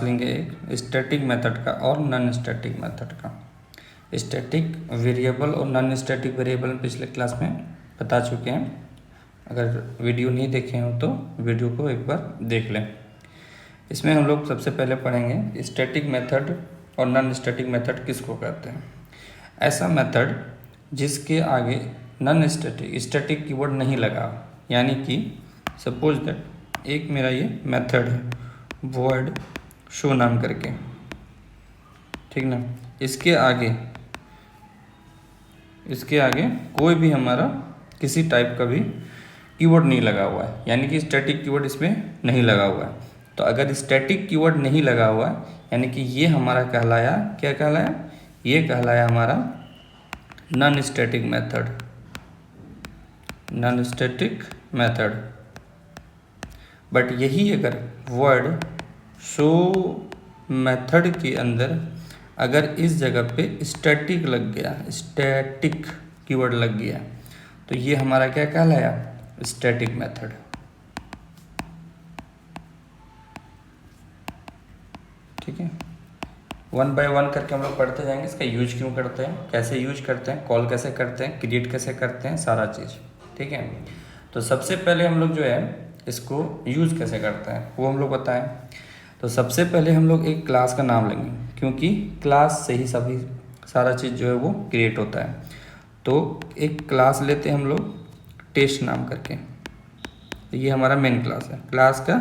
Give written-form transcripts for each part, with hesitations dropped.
लेंगे एक static method का और नॉन स्टैटिक मेथड का। स्टैटिक वेरिएबल और नॉन स्टैटिक वेरिएबल पिछले क्लास में बता चुके हैं। अगर वीडियो नहीं देखे हो तो वीडियो को एक बार देख लें। इसमें हम लोग सबसे पहले पढ़ेंगे स्टैटिक मेथड और नॉन स्टैटिक मेथड किसको कहते हैं। ऐसा मेथड जिसके आगे नॉन स्टैटिक कीवर्ड नहीं लगा, यानी कि सपोज दैट एक मेरा ये मेथड है void शो नाम करके, ठीक ना। इसके आगे कोई भी हमारा किसी टाइप का भी कीवर्ड नहीं लगा हुआ है, यानी कि स्टैटिक कीवर्ड इसमें नहीं लगा हुआ है। तो अगर स्टैटिक कीवर्ड नहीं लगा हुआ है यानी कि ये हमारा कहलाया, क्या कहलाया, ये कहलाया हमारा non static method. Non static method. But यही अगर वर्ड शो मेथड के अंदर अगर इस जगह पे स्टैटिक लग गया, स्टैटिक कीवर्ड लग गया, तो ये हमारा क्या कहलाया, स्टैटिक मेथड। ठीक है, वन बाय वन करके हम लोग पढ़ते जाएंगे। इसका यूज क्यों करते हैं, कैसे यूज करते हैं, कॉल कैसे करते हैं, क्रिएट कैसे करते हैं, सारा चीज़। ठीक है, तो सबसे पहले हम लोग जो है इसको यूज कैसे करते हैं वो हम लोग बताएं। तो सबसे पहले हम लोग एक क्लास का नाम लेंगे, क्योंकि क्लास से ही सभी सारा चीज़ जो है वो क्रिएट होता है। तो एक क्लास लेते हैं हम लोग टेस्ट नाम करके, तो ये हमारा मेन क्लास है। क्लास का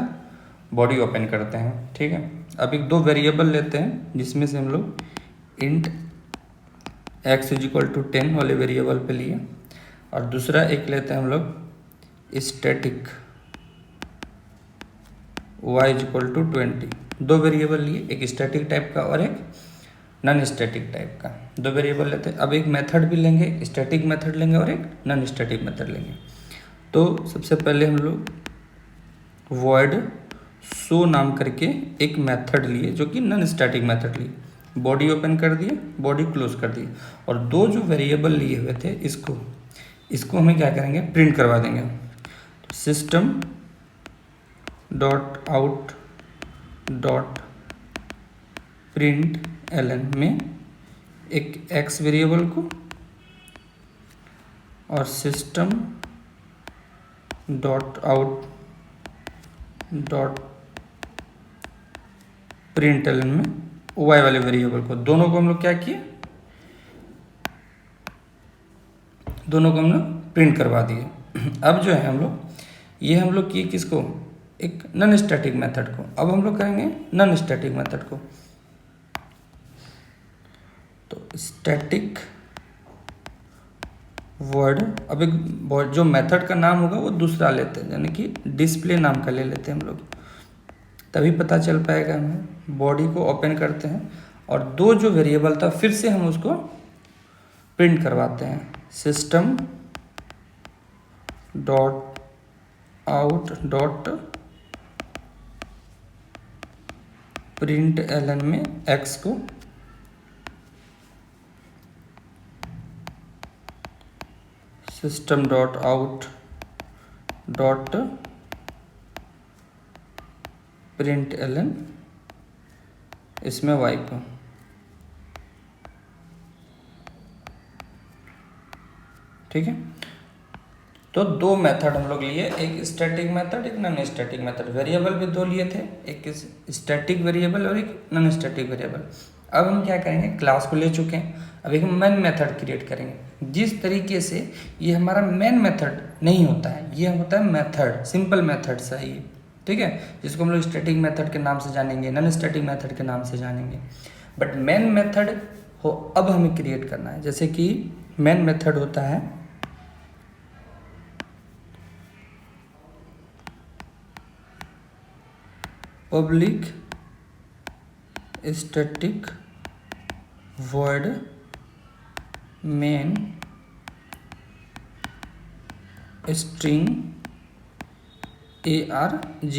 बॉडी ओपन करते हैं। ठीक है, अब एक दो वेरिएबल लेते हैं जिसमें से हम लोग इंट x = 10 वाले वेरिएबल पे लिए, और दूसरा एक लेते हैं हम लोग स्टैटिक y = 20। दो वेरिएबल लिए, एक स्टैटिक टाइप का और एक नॉन स्टैटिक टाइप का, दो वेरिएबल लेते हैं। अब एक मेथड भी लेंगे, स्टैटिक मेथड लेंगे और एक नॉन स्टैटिक मेथड लेंगे। तो सबसे पहले हम लोग void शो नाम करके एक मेथड लिए जो कि नॉन स्टैटिक मेथड लिए, बॉडी ओपन कर दिए, बॉडी क्लोज कर दिए, और दो जो वेरिएबल लिए हुए थे इसको हमें क्या करेंगे, प्रिंट करवा देंगे। तो system dot out dot println में एक x वेरिएबल को और system dot out dot println में y वाले वेरिएबल को, दोनों को हम लोग क्या किए, दोनों को हम लोग प्रिंट करवा दिए। अब जो है हम लोग किए किसको, एक नॉन स्टैटिक मेथड को। अब हम लोग करेंगे नॉन स्टैटिक मेथड को। तो स्टैटिक वर्ड, अब एक जो मेथड का नाम होगा वो दूसरा लेते हैं, यानी कि डिस्प्ले नाम का ले लेते हैं हम लोग, तभी पता चल पाएगा हमें। बॉडी को ओपन करते हैं और दो जो वेरिएबल था फिर से हम उसको प्रिंट करवाते हैं। System dot out dot println में x को system dot out dot println इसमें y को। ठीक है, तो दो मेथड हम लोग लिए, एक स्टैटिक मेथड, एक नॉन स्टैटिक मेथड। वेरिएबल भी दो लिए थे, एक स्टैटिक वेरिएबल और एक नॉन स्टैटिक वेरिएबल। अब हम क्या करेंगे, क्लास को ले चुके हैं, अब एक मेन मेथड क्रिएट करेंगे। जिस तरीके से ये हमारा मेन मेथड नहीं होता है, ये होता है मेथड, सिंपल मेथड सा ये। ठीक है, जिसको हम लोग स्टैटिक मेथड के नाम से जानेंगे, नॉन स्टैटिक मेथड के नाम से जानेंगे। बट मेन मेथड हो अब हमें क्रिएट करना है। जैसे कि मेन मेथड होता है public static void main string args,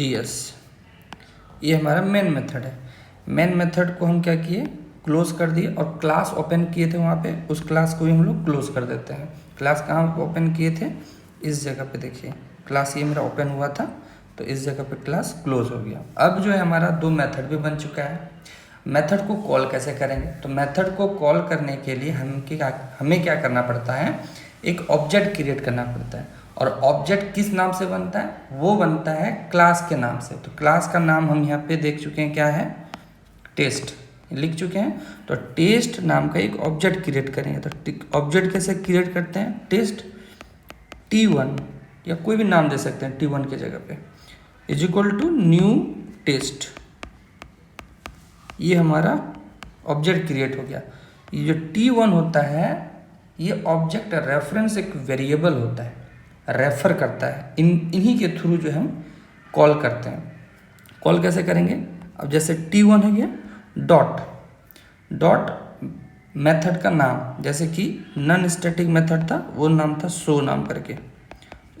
ये हमारा मेन मेथड है। मेन मेथड को हम क्या किए, क्लोज कर दिए, और क्लास ओपन किए थे वहाँ पे, उस क्लास को भी हम लोग क्लोज कर देते हैं। क्लास कहाँ ओपन किए थे, इस जगह पे देखिए, क्लास ये मेरा ओपन हुआ था, तो इस जगह पे क्लास क्लोज हो गया। अब जो है हमारा दो मेथड भी बन चुका है। मेथड को कॉल कैसे करेंगे? तो मेथड को कॉल करने के लिए हमें क्या करना पड़ता है, एक ऑब्जेक्ट क्रिएट करना पड़ता है। और ऑब्जेक्ट किस नाम से बनता है? वो बनता है क्लास के नाम से। तो क्लास का नाम हम यहाँ पे देख चुके हैं, क्या है? टेस्ट लिख चुके हैं। तो टेस्ट नाम का एक ऑब्जेक्ट क्रिएट करेंगे। तो ऑब्जेक्ट कैसे क्रिएट करते हैं? टेस्ट T1 या कोई भी नाम दे सकते हैं T1 की जगह पे, is equal to new test. ये हमारा ऑब्जेक्ट क्रिएट हो गया। ये जो T1 होता है, ये ऑब्जेक्ट रेफरेंस एक वेरिएबल होता है, रेफर करता है। इन्हीं के थ्रू जो हम कॉल करते हैं। कॉल कैसे करेंगे? अब जैसे T1 है गया, डॉट मेथड का नाम, जैसे कि नन स्टैटिक मेथड था, वो नाम था शो नाम करके,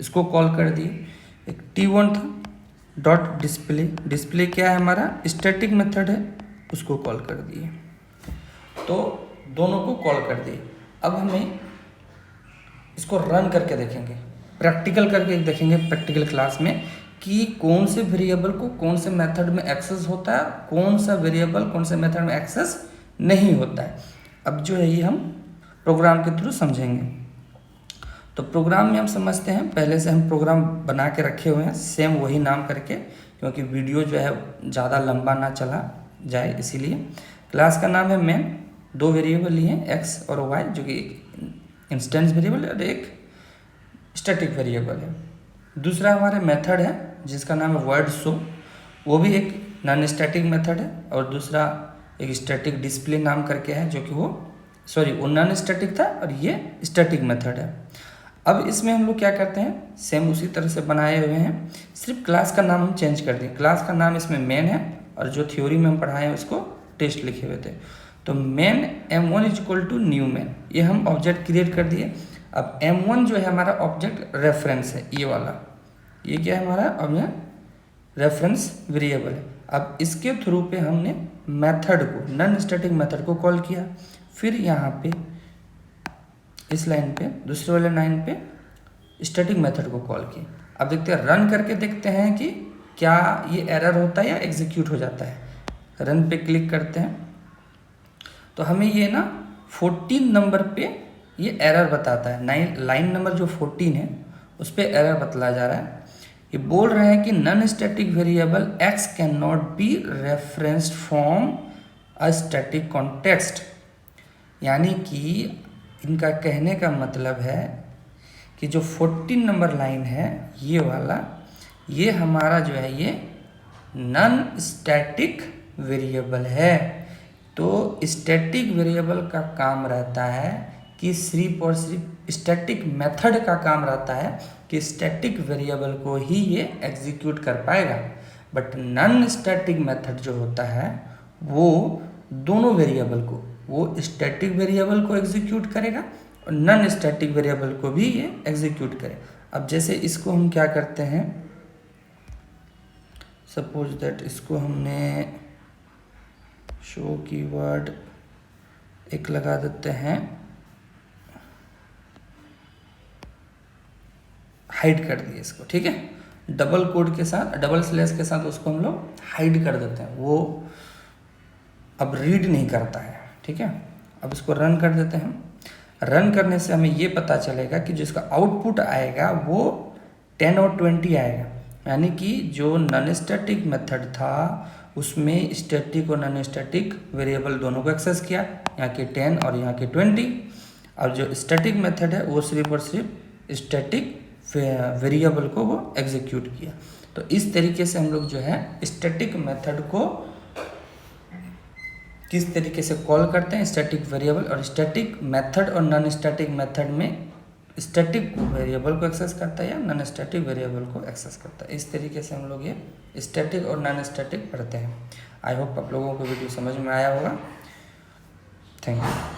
इसको कॉल कर दिए। एक T1 था, डॉट डिस्प्ले क्या है हमारा? स्टैटिक मेथड है, उसको कॉल कर दिए। तो दोनों को कॉल कर दिए। अब हमें इसको रन करके देखेंगे, प्रैक्टिकल करके देखेंगे प्रैक्टिकल क्लास में, कि कौन से वेरिएबल को कौन से मेथड में एक्सेस होता है, कौन सा वेरिएबल कौन से मेथड में एक्सेस नहीं होता है। अब जो है ये हम प्रोग्राम के थ्रू समझेंगे। तो प्रोग्राम में हम समझते हैं, पहले से हम प्रोग्राम बना के रखे हुए हैं सेम वही नाम करके, क्योंकि वीडियो जो है ज़्यादा लंबा ना चला जाए इसीलिए। क्लास का नाम है मेन, दो वेरिएबल लिए हैं एक्स और वाई, जो कि एक इंस्टेंस वेरिएबल और एक स्टैटिक वेरिएबल है। दूसरा हमारे मेथड है जिसका नाम है वर्ड शो, वो भी एक नॉन स्टैटिक मेथड है। और दूसरा एक स्टैटिक डिस्प्ले नाम करके है, जो कि वो नॉन स्टैटिक था और ये स्टैटिक मेथड है। अब इसमें हम लोग क्या करते हैं, सेम उसी तरह से बनाए हुए हैं, सिर्फ क्लास का नाम हम चेंज कर दिए। क्लास का नाम इसमें मेन है और जो थ्योरी में हम पढ़ाए हैं उसको टेस्ट लिखे हुए थे। तो main M1 is equal to new main, ये हम ऑब्जेक्ट क्रिएट कर दिए। अब M1 जो है हमारा ऑब्जेक्ट रेफरेंस है, ये वाला, ये क्या है हमारा ऑब्जेक्ट रेफरेंस वेरिएबल है। अब इसके थ्रू पे हमने मेथड को, नॉन स्टैटिक मेथड को कॉल किया। फिर यहाँ पे इस लाइन पे, दूसरे वाले लाइन पे स्टैटिक मेथड को कॉल किया। अब देखते हैं, रन करके देखते हैं कि क्या ये एरर होता है या एग्जीक्यूट हो जाता है। रन पे क्लिक करते हैं तो हमें ये ना 14 नंबर पे ये एरर बताता है। लाइन नंबर जो 14 है उस पर एरर बतलाया जा रहा है। ये बोल रहे हैं कि non static variable x can not be referenced from a static context. यानी कि इनका कहने का मतलब है कि जो 14 नंबर लाइन है ये वाला, ये हमारा जो है ये नॉन स्टैटिक वेरिएबल है। तो स्टैटिक वेरिएबल का काम रहता है कि सिर्फ और सिर्फ स्टैटिक मेथड का काम रहता है कि स्टैटिक वेरिएबल को ही ये एग्जीक्यूट कर पाएगा। बट नॉन स्टैटिक मेथड जो होता है वो दोनों वेरिएबल को, वो स्टैटिक वेरिएबल को एग्जीक्यूट करेगा और नॉन स्टैटिक वेरिएबल को भी ये एग्जीक्यूट करे। अब जैसे इसको हम क्या करते हैं, सपोज दैट इसको हमने शो कीवर्ड एक लगा देते हैं, हाइड कर दिए इसको, ठीक है, डबल कोड के साथ, डबल स्लैश के साथ उसको हम लोग हाइड कर देते हैं, वो अब रीड नहीं करता है, ठीक है। अब इसको रन कर देते हैं। रन करने से हमें ये पता चलेगा कि जो इसका आउटपुट आएगा वो 10 और 20 आएगा। यानी कि जो नॉन स्टैटिक मेथड था उसमें स्टैटिक और नॉन स्टैटिक वेरिएबल दोनों को एक्सेस किया, यहाँ के 10 और यहाँ के 20। और जो स्टैटिक मेथड है वो सिर्फ और सिर्फ स्टैटिक वेरिएबल को वो एग्जीक्यूट किया। तो इस तरीके से हम लोग जो है स्टैटिक मेथड को किस तरीके से कॉल करते हैं, स्टैटिक वेरिएबल और स्टैटिक मेथड और नॉन स्टैटिक मेथड में स्टैटिक वेरिएबल को एक्सेस करता है या नॉन स्टैटिक वेरिएबल को एक्सेस करता है। इस तरीके से हम लोग ये स्टैटिक और नॉन स्टैटिक पढ़ते हैं। आई होप आप लोगों को वीडियो समझ में आया होगा। Thank you.